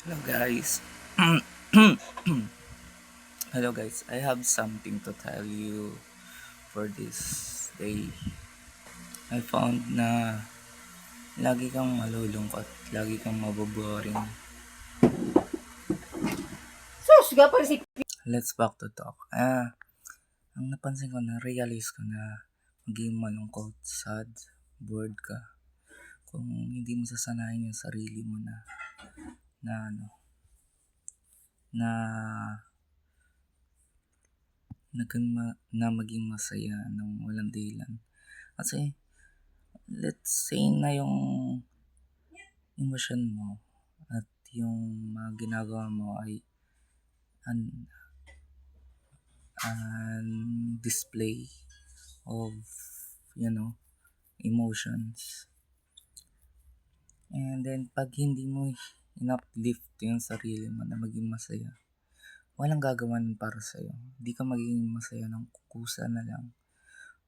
Hello guys. Hello guys. I have something to tell you for this day. I found na lagi kang malulungkot, lagi kang maboboring. Sus, gapang si Let's back to talk. Ang napansin ko na, realize ko na maging malungkot, sad, bored ka. Kung hindi mo sasanayin yung sarili mo na ano, na na maging masaya ng walang dahilan. Kasi let's say na yung emosyon mo at yung mga ginagawa mo ay an display of, emotions. And then, pag hindi mo in-uplift yung sarili mo na maging masaya, walang gagawa nun para sa'yo. Hindi ka magiging masaya ng kukusa na lang.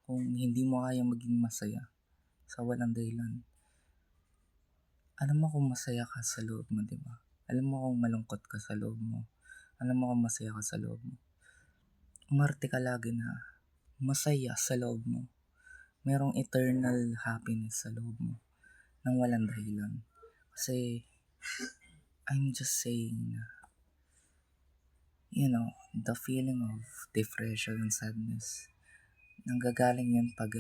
Kung hindi mo kaya maging masaya sa walang dahilan, alam mo kung masaya ka sa loob mo, di ba? Alam mo kung malungkot ka sa loob mo. Alam mo kung masaya ka sa loob mo. Umarte ka lagi na masaya sa loob mo. Merong eternal happiness sa loob mo nang walang dahilan. Kasi, I'm just saying na, the feeling of depression and sadness, nanggagaling yan pag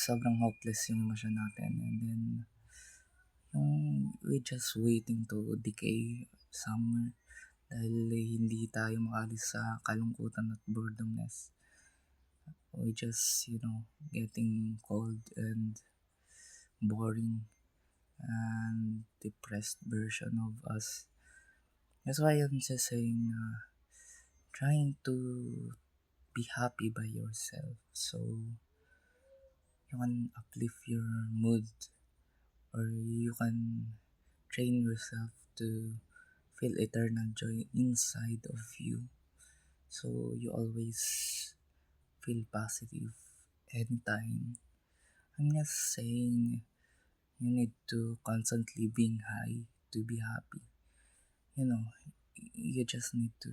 sobrang hopeless yung emosyon natin. And then, we're just waiting to decay somewhere dahil hindi tayo makalis sa kalungkutan at boredomness. We just, getting cold and boring and depressed version of us. That's why I'm just saying, trying to be happy by yourself so you can uplift your mood, or you can train yourself to feel eternal joy inside of you, so you always feel positive anytime. I'm just saying you need to constantly being high to be happy. You just need to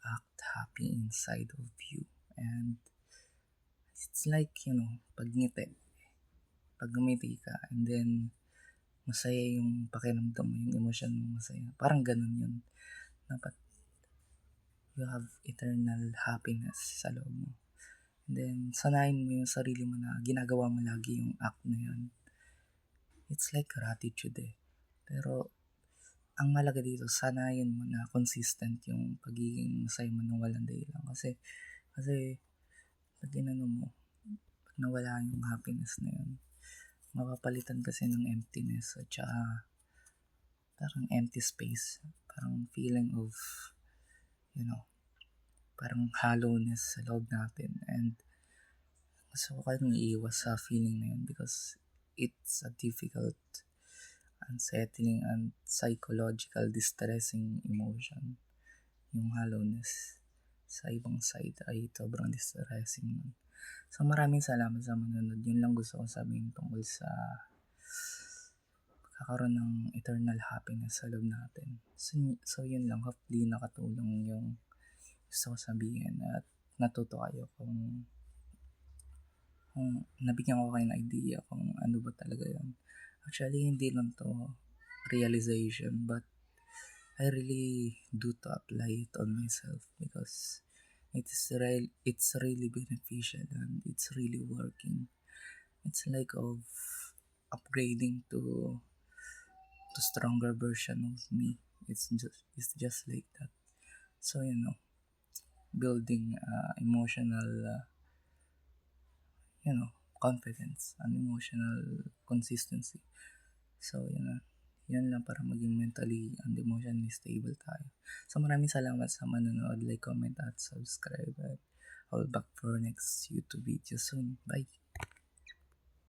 act happy inside of you. And it's like, pag ngumiti ka and then masaya yung pakiramdam mo, yung emosyon mo masaya. Parang ganun yun. Dapat you have eternal happiness sa loob mo. And then, sanayin mo yung sarili mo na ginagawa mo lagi yung act na yun. It's like gratitude eh. Pero, ang malaga dito, sanayin mo na consistent yung pagiging masaya mo nang walang dahilan. Kasi, pag mo, pag nawala yung happiness na yun, mapapalitan kasi ng emptiness at saka parang empty space. Parang feeling of, parang hollowness sa loob natin. And gusto ko kayong iiwas sa feeling na yun because it's a difficult, unsettling, and psychological distressing emotion. Yung hollowness sa ibang side ay sobrang distressing nun. So maraming salamat sa manonood. Yun lang gusto ko sabihin tungkol sa kakaroon ng eternal happiness sa loob natin. So yun lang. Hopefully nakatulong yung gusto ko sabihin at natuto kayo kung nabigyan ko kayo ng idea kung ano ba talaga yun. Actually, hindi lang to realization, but I really do to apply it on myself because it's really beneficial and it's really working. It's like of upgrading to stronger version of me. It's just like that. So building emotional confidence and emotional consistency. So yun lang para maging mentally and emotionally stable tayo. So maraming salamat sa manonood, like, comment at subscribe, at I'll back for next YouTube video soon. Bye!